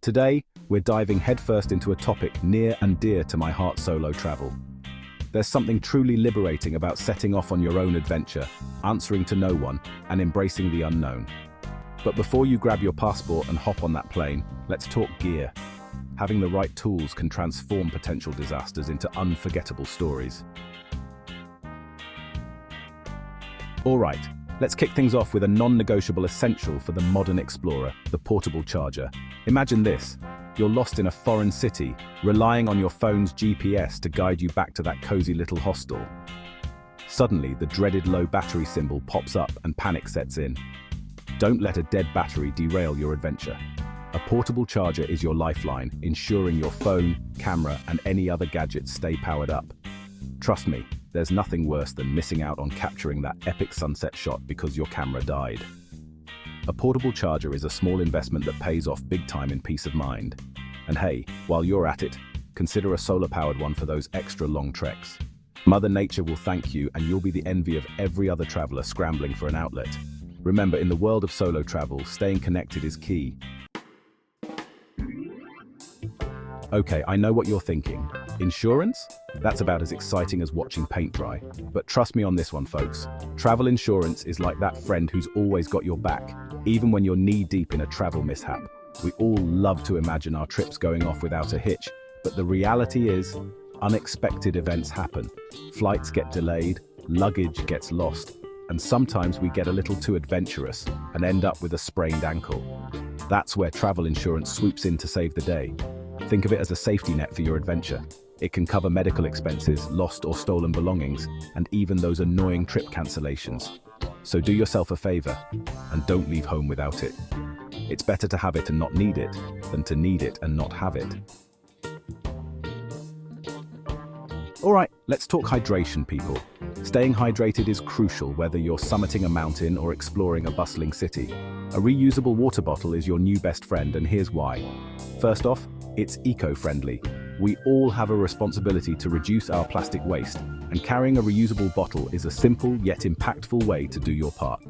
Today, we're diving headfirst into a topic near and dear to my heart: solo travel. There's something truly liberating about setting off on your own adventure, answering to no one, and embracing the unknown. But before you grab your passport and hop on that plane, let's talk gear. Having the right tools can transform potential disasters into unforgettable stories. All right, let's kick things off with a non-negotiable essential for the modern explorer: the portable charger. Imagine this. You're lost in a foreign city, relying on your phone's GPS to guide you back to that cozy little hostel. Suddenly, the dreaded low battery symbol pops up and panic sets in. Don't let a dead battery derail your adventure. A portable charger is your lifeline, ensuring your phone, camera, and any other gadgets stay powered up. Trust me, there's nothing worse than missing out on capturing that epic sunset shot because your camera died. A portable charger is a small investment that pays off big time in peace of mind. And hey, while you're at it, consider a solar-powered one for those extra long treks. Mother Nature will thank you, and you'll be the envy of every other traveler scrambling for an outlet. Remember, in the world of solo travel, staying connected is key. Okay, I know what you're thinking. Insurance? That's about as exciting as watching paint dry. But trust me on this one, folks. Travel insurance is like that friend who's always got your back, even when you're knee-deep in a travel mishap. We all love to imagine our trips going off without a hitch, but the reality is, unexpected events happen. Flights get delayed, luggage gets lost, and sometimes we get a little too adventurous and end up with a sprained ankle. That's where travel insurance swoops in to save the day. Think of it as a safety net for your adventure. It can cover medical expenses, lost or stolen belongings, and even those annoying trip cancellations. So do yourself a favor, and don't leave home without it. It's better to have it and not need it, than to need it and not have it. All right, let's talk hydration, people. Staying hydrated is crucial whether you're summiting a mountain or exploring a bustling city. A reusable water bottle is your new best friend, and here's why. First off, it's eco-friendly. We all have a responsibility to reduce our plastic waste, and carrying a reusable bottle is a simple yet impactful way to do your part.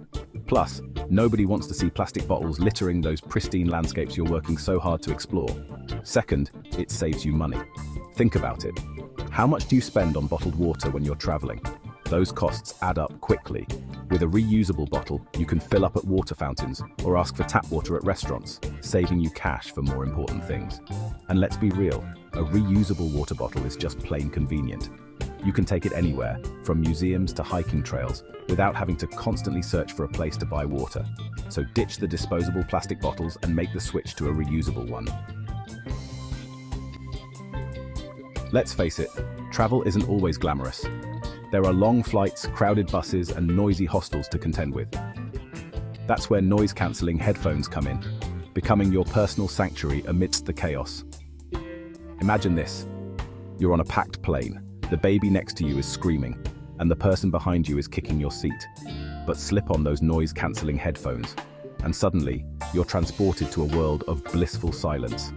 Plus, nobody wants to see plastic bottles littering those pristine landscapes you're working so hard to explore. Second, it saves you money. Think about it. How much do you spend on bottled water when you're traveling? Those costs add up quickly. With a reusable bottle, you can fill up at water fountains or ask for tap water at restaurants, saving you cash for more important things. And let's be real, a reusable water bottle is just plain convenient. You can take it anywhere, from museums to hiking trails, without having to constantly search for a place to buy water. So ditch the disposable plastic bottles and make the switch to a reusable one. Let's face it, travel isn't always glamorous. There are long flights, crowded buses, and noisy hostels to contend with. That's where noise-cancelling headphones come in, becoming your personal sanctuary amidst the chaos. Imagine this. You're on a packed plane, the baby next to you is screaming, and the person behind you is kicking your seat. But slip on those noise-cancelling headphones, and suddenly, you're transported to a world of blissful silence.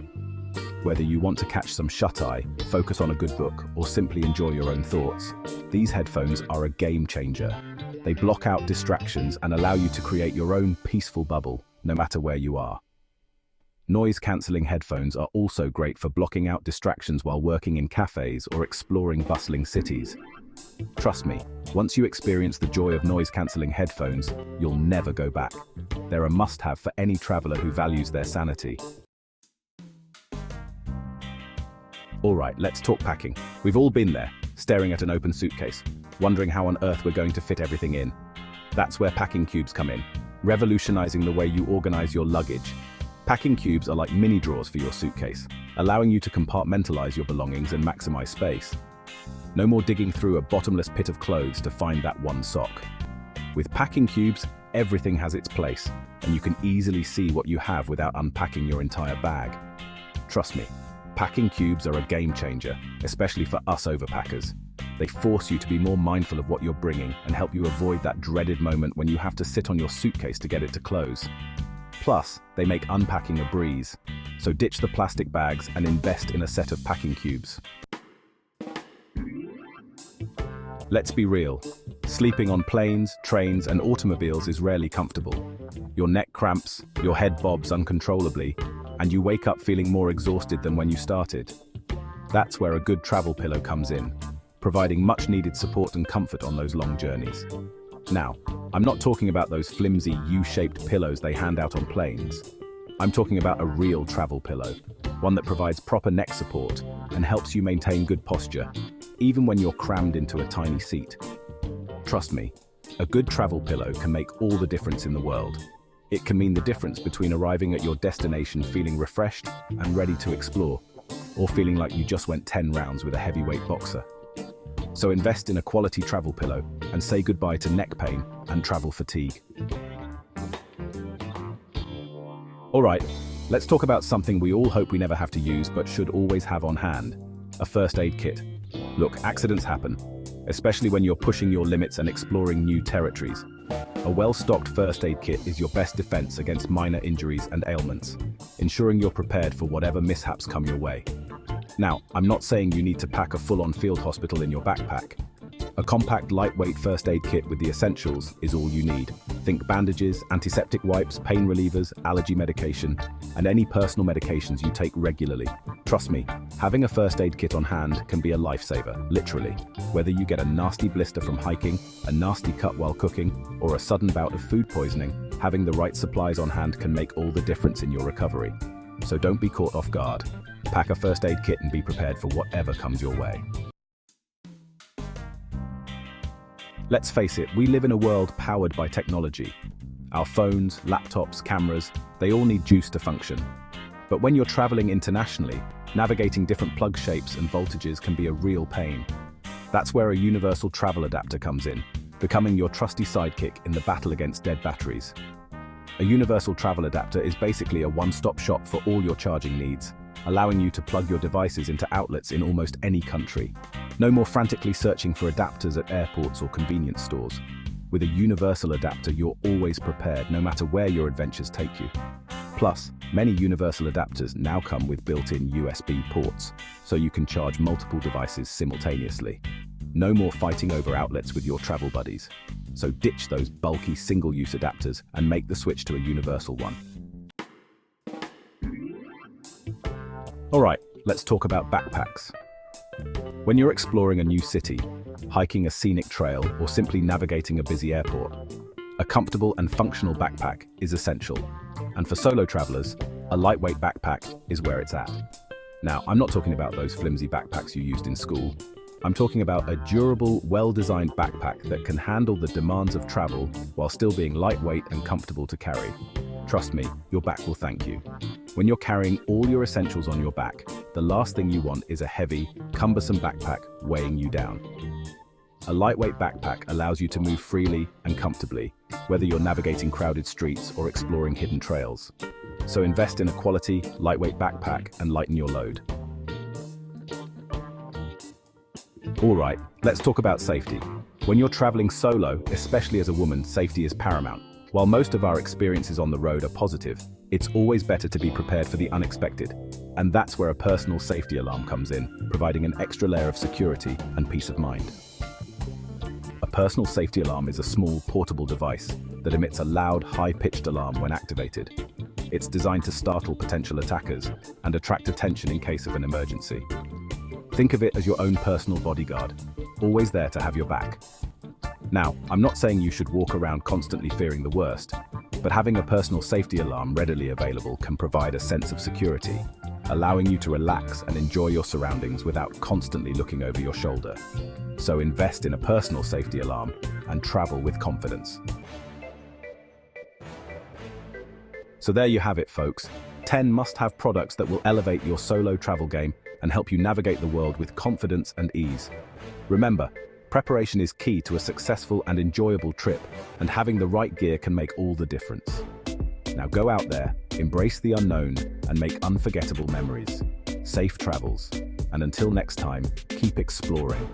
Whether you want to catch some shut-eye, focus on a good book, or simply enjoy your own thoughts, these headphones are a game changer. They block out distractions and allow you to create your own peaceful bubble, no matter where you are. Noise-cancelling headphones are also great for blocking out distractions while working in cafes or exploring bustling cities. Trust me, once you experience the joy of noise-cancelling headphones, you'll never go back. They're a must-have for any traveler who values their sanity. All right, let's talk packing. We've all been there, staring at an open suitcase, wondering how on earth we're going to fit everything in. That's where packing cubes come in, revolutionizing the way you organize your luggage. Packing cubes are like mini drawers for your suitcase, allowing you to compartmentalize your belongings and maximize space. No more digging through a bottomless pit of clothes to find that one sock. With packing cubes, everything has its place, and you can easily see what you have without unpacking your entire bag. Trust me, packing cubes are a game changer, especially for us overpackers. They force you to be more mindful of what you're bringing and help you avoid that dreaded moment when you have to sit on your suitcase to get it to close. Plus, they make unpacking a breeze. So ditch the plastic bags and invest in a set of packing cubes. Let's be real. Sleeping on planes, trains, and automobiles is rarely comfortable. Your neck cramps, your head bobs uncontrollably, and you wake up feeling more exhausted than when you started. That's where a good travel pillow comes in, providing much-needed support and comfort on those long journeys. Now, I'm not talking about those flimsy U-shaped pillows they hand out on planes. I'm talking about a real travel pillow, one that provides proper neck support and helps you maintain good posture, even when you're crammed into a tiny seat. Trust me, a good travel pillow can make all the difference in the world. It can mean the difference between arriving at your destination feeling refreshed and ready to explore, or feeling like you just went 10 rounds with a heavyweight boxer. So invest in a quality travel pillow and say goodbye to neck pain and travel fatigue. All right, let's talk about something we all hope we never have to use but should always have on hand: a first aid kit. Look, accidents happen, especially when you're pushing your limits and exploring new territories. A well-stocked first aid kit is your best defense against minor injuries and ailments, ensuring you're prepared for whatever mishaps come your way. Now, I'm not saying you need to pack a full-on field hospital in your backpack. A compact, lightweight first aid kit with the essentials is all you need. Think bandages, antiseptic wipes, pain relievers, allergy medication, and any personal medications you take regularly. Trust me, having a first aid kit on hand can be a lifesaver, literally. Whether you get a nasty blister from hiking, a nasty cut while cooking, or a sudden bout of food poisoning, having the right supplies on hand can make all the difference in your recovery. So don't be caught off guard. Pack a first aid kit and be prepared for whatever comes your way. Let's face it, we live in a world powered by technology. Our phones, laptops, cameras, they all need juice to function. But when you're traveling internationally, navigating different plug shapes and voltages can be a real pain. That's where a universal travel adapter comes in, becoming your trusty sidekick in the battle against dead batteries. A universal travel adapter is basically a one-stop shop for all your charging needs, allowing you to plug your devices into outlets in almost any country. No more frantically searching for adapters at airports or convenience stores. With a universal adapter, you're always prepared, no matter where your adventures take you. Plus, many universal adapters now come with built-in USB ports, so you can charge multiple devices simultaneously. No more fighting over outlets with your travel buddies. So ditch those bulky single-use adapters and make the switch to a universal one. All right, let's talk about backpacks. When you're exploring a new city, hiking a scenic trail, or simply navigating a busy airport, a comfortable and functional backpack is essential. And for solo travelers, a lightweight backpack is where it's at. Now, I'm not talking about those flimsy backpacks you used in school. I'm talking about a durable, well-designed backpack that can handle the demands of travel while still being lightweight and comfortable to carry. Trust me, your back will thank you. When you're carrying all your essentials on your back, the last thing you want is a heavy, cumbersome backpack weighing you down. A lightweight backpack allows you to move freely and comfortably, whether you're navigating crowded streets or exploring hidden trails. So invest in a quality, lightweight backpack and lighten your load. All right, let's talk about safety. When you're traveling solo, especially as a woman, safety is paramount. While most of our experiences on the road are positive, it's always better to be prepared for the unexpected. And that's where a personal safety alarm comes in, providing an extra layer of security and peace of mind. A personal safety alarm is a small, portable device that emits a loud, high-pitched alarm when activated. It's designed to startle potential attackers and attract attention in case of an emergency. Think of it as your own personal bodyguard, always there to have your back. Now, I'm not saying you should walk around constantly fearing the worst, but having a personal safety alarm readily available can provide a sense of security, allowing you to relax and enjoy your surroundings without constantly looking over your shoulder. So invest in a personal safety alarm and travel with confidence. So there you have it, folks. 10 must-have products that will elevate your solo travel game and help you navigate the world with confidence and ease. Remember, preparation is key to a successful and enjoyable trip, and having the right gear can make all the difference. Now go out there, embrace the unknown, and make unforgettable memories. Safe travels. And until next time, keep exploring.